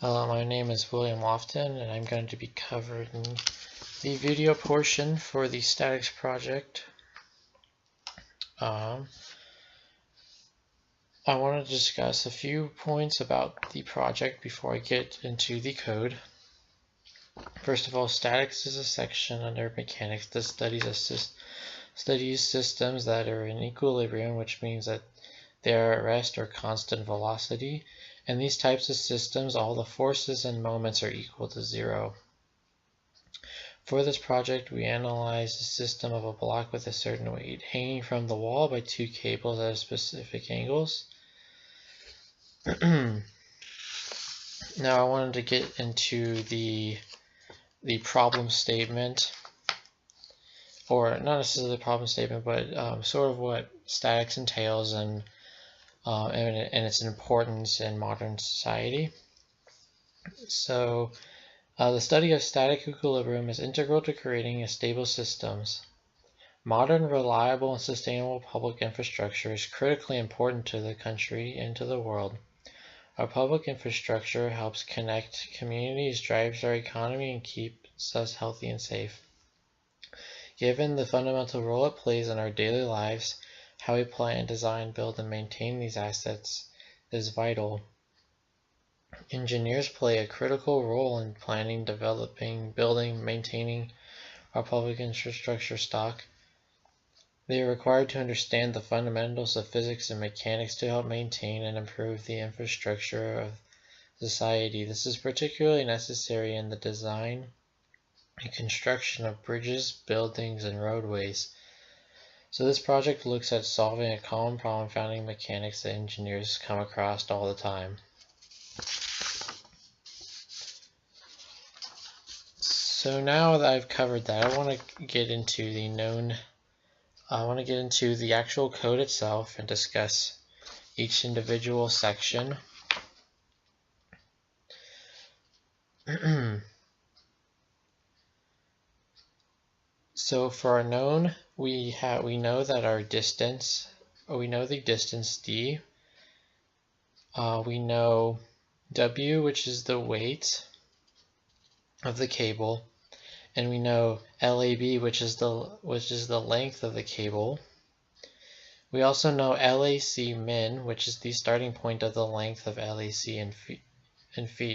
Hello, my name is William Lofton, and I'm going to be covering the video portion for the statics project. I want to discuss a few points about the project before I get into the code. First of all, statics is a section under mechanics that studies systems that are in equilibrium, which means that they are at rest or constant velocity. In these types of systems, all the forces and moments are equal to zero. For this project, we analyzed a system of a block with a certain weight hanging from the wall by two cables at specific angles. Now I wanted to get into the problem statement, or not necessarily the problem statement, but sort of what statics entails and its importance in modern society. So the study of static equilibrium is integral to creating stable systems. Modern, reliable, and sustainable public infrastructure is critically important to the country and to the world. Our public infrastructure helps connect communities, drives our economy, and keeps us healthy and safe. Given the fundamental role it plays in our daily lives, how we plan, design, build, and maintain these assets is vital. Engineers play a critical role in planning, developing, building, maintaining our public infrastructure stock. They are required to understand the fundamentals of physics and mechanics to help maintain and improve the infrastructure of society. This is particularly necessary in the design and construction of bridges, buildings, and roadways. So this project looks at solving a common problem found in mechanics that engineers come across all the time. So now that I've covered that, I want to get into the actual code itself and discuss each individual section. So for our known, we know that our distance, we know the distance d. We know W, which is the weight of the cable, and we know LAB, which is the length of the cable. We also know LAC min, which is the starting point of the length of LAC in feet.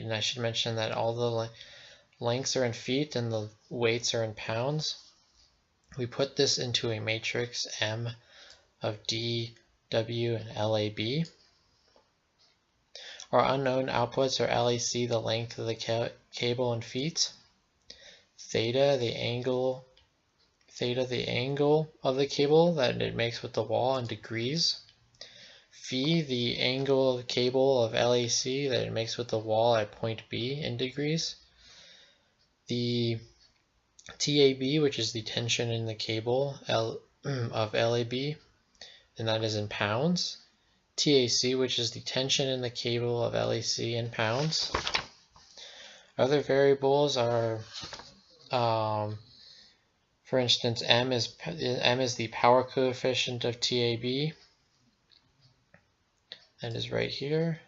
And I should mention that all the lengths are in feet and the weights are in pounds. We put this into a matrix M of D, W, and LAB. Our unknown outputs are LAC, the length of the cable in feet, theta, the angle of the cable that it makes with the wall in degrees, phi, the angle of the cable of LAC that it makes with the wall at point B in degrees, the TAB, which is the tension in the cable of LAB, and that is in pounds. TAC, which is the tension in the cable of LAC in pounds. Other variables are, for instance, M is the power coefficient of TAB. That is right here.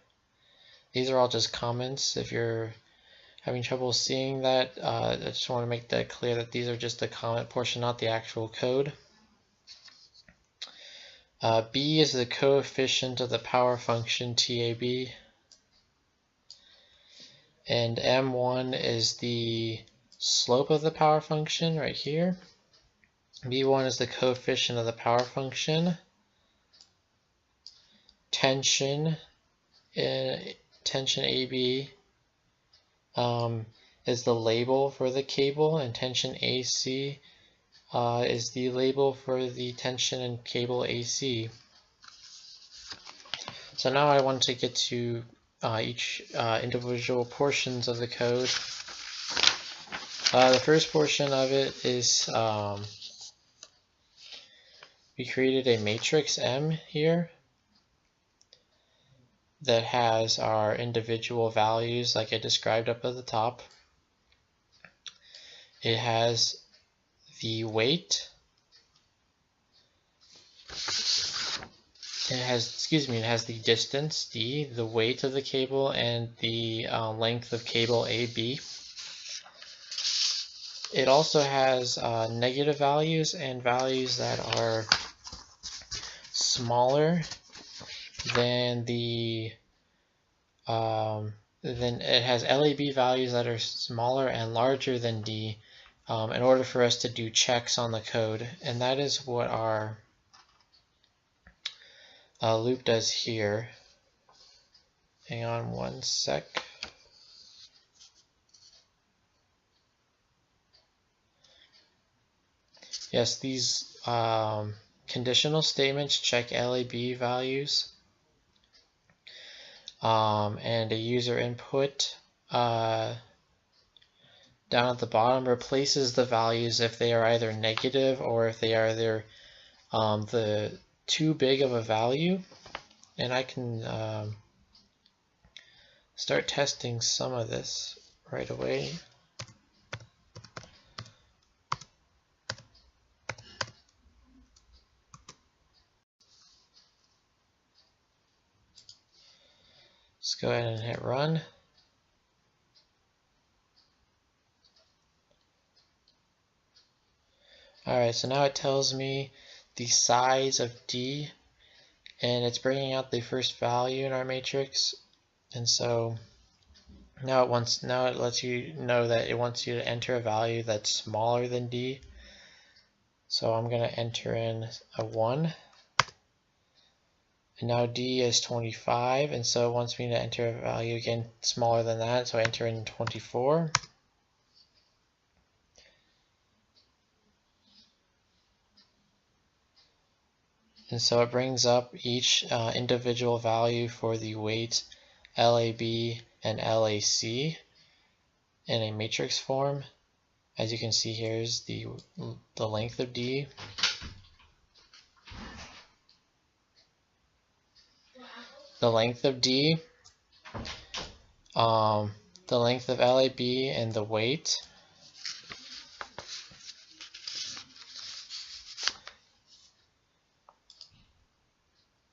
These are all just comments. If you're having trouble seeing that, I just want to make that clear that these are just the comment portion, not the actual code. B is the coefficient of the power function TAB, and M1 is the slope of the power function right here. B1 is the coefficient of the power function. Tension AB is the label for the cable, and tension AC is the label for the tension in cable AC. So now I want to get to each individual portions of the code. The first portion of it is we created a matrix M here that has our individual values like I described up at the top. It has the weight, it has the distance d, the weight of the cable, and the length of cable AB. It also has negative values and values that are smaller than the then it has LAB values that are smaller and larger than D in order for us to do checks on the code, and that is what our loop does here. Hang on one sec. Yes, these conditional statements check LAB values and a user input down at the bottom replaces the values if they are either negative or if they are either the too big of a value. And I can start testing some of this right away. Let's go ahead and hit run. Alright, so now it tells me the size of D, and it's bringing out the first value in our matrix. And so now it lets you know that it wants you to enter a value that's smaller than D. So I'm going to enter in a 1. And now D is 25, and so it wants me to enter a value again smaller than that, so I enter in 24. And so it brings up each individual value for the weight, LAB, and LAC in a matrix form. As you can see, here's the length of D. The length of D, the length of LAB, and the weight.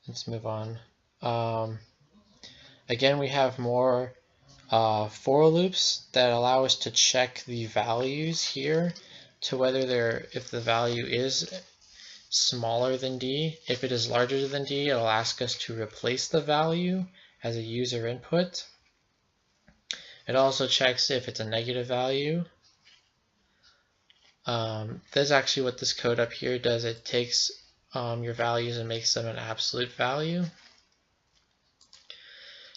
Let's move on. Again, we have more for loops that allow us to check the values here to whether if the value is smaller than D. If it is larger than D, it'll ask us to replace the value as a user input. It also checks if it's a negative value. That's actually what this code up here does. It takes your values and makes them an absolute value.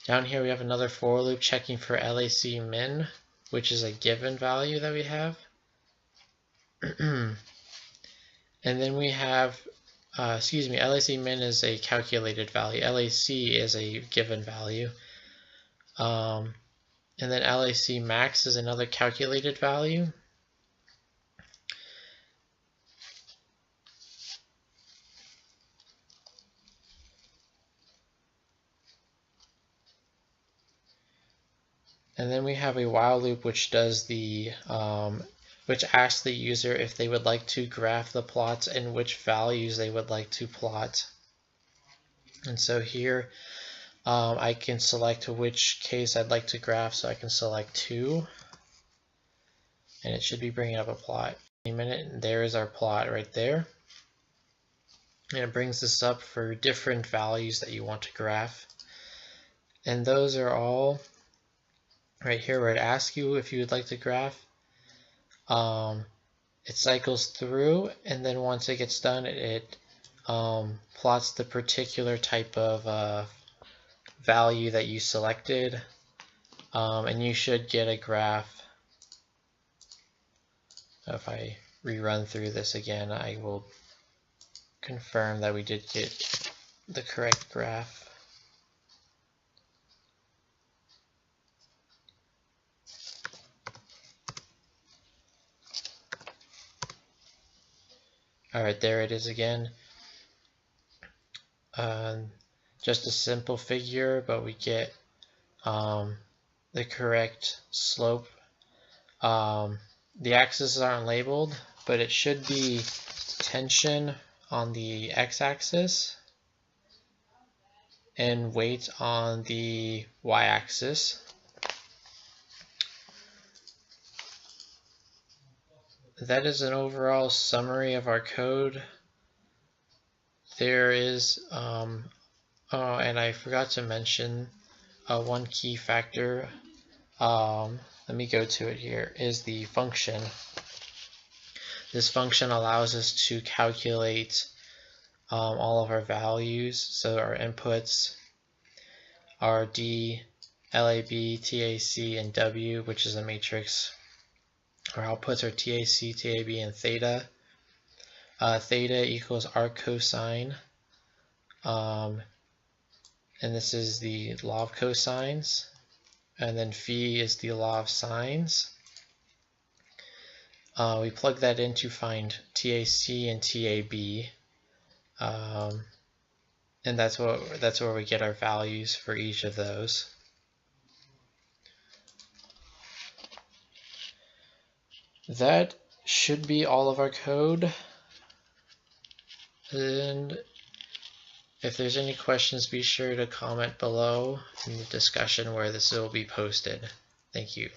Down here we have another for loop checking for LAC min, which is a given value that we have. And then we have, LAC min is a calculated value. LAC is a given value. And then LAC max is another calculated value. And then we have a while loop which does the which asks the user if they would like to graph the plots and which values they would like to plot. And so here I can select which case I'd like to graph, so I can select 2, and it should be bringing up a plot any minute. And there is our plot right there, and it brings this up for different values that you want to graph. And those are all right here where it asks you if you would like to graph. It cycles through, and then once it gets done, it plots the particular type of value that you selected, and you should get a graph. If I rerun through this again, I will confirm that we did get the correct graph. Alright, there it is again. Just a simple figure, but we get the correct slope. The axes aren't labeled, but it should be tension on the x-axis. and weight on the y-axis. That is an overall summary of our code. There is, and I forgot to mention one key factor. Let me go to it here, is the function. This function allows us to calculate all of our values. So our inputs are D, LAB, TAC, and W, which is a matrix. Our outputs are TAC, TAB, and theta. Theta equals arc cosine. And this is the law of cosines. And then phi is the law of sines. We plug that in to find TAC and TAB. And that's where we get our values for each of those. That should be all of our code. And if there's any questions, be sure to comment below in the discussion where this will be posted. Thank you.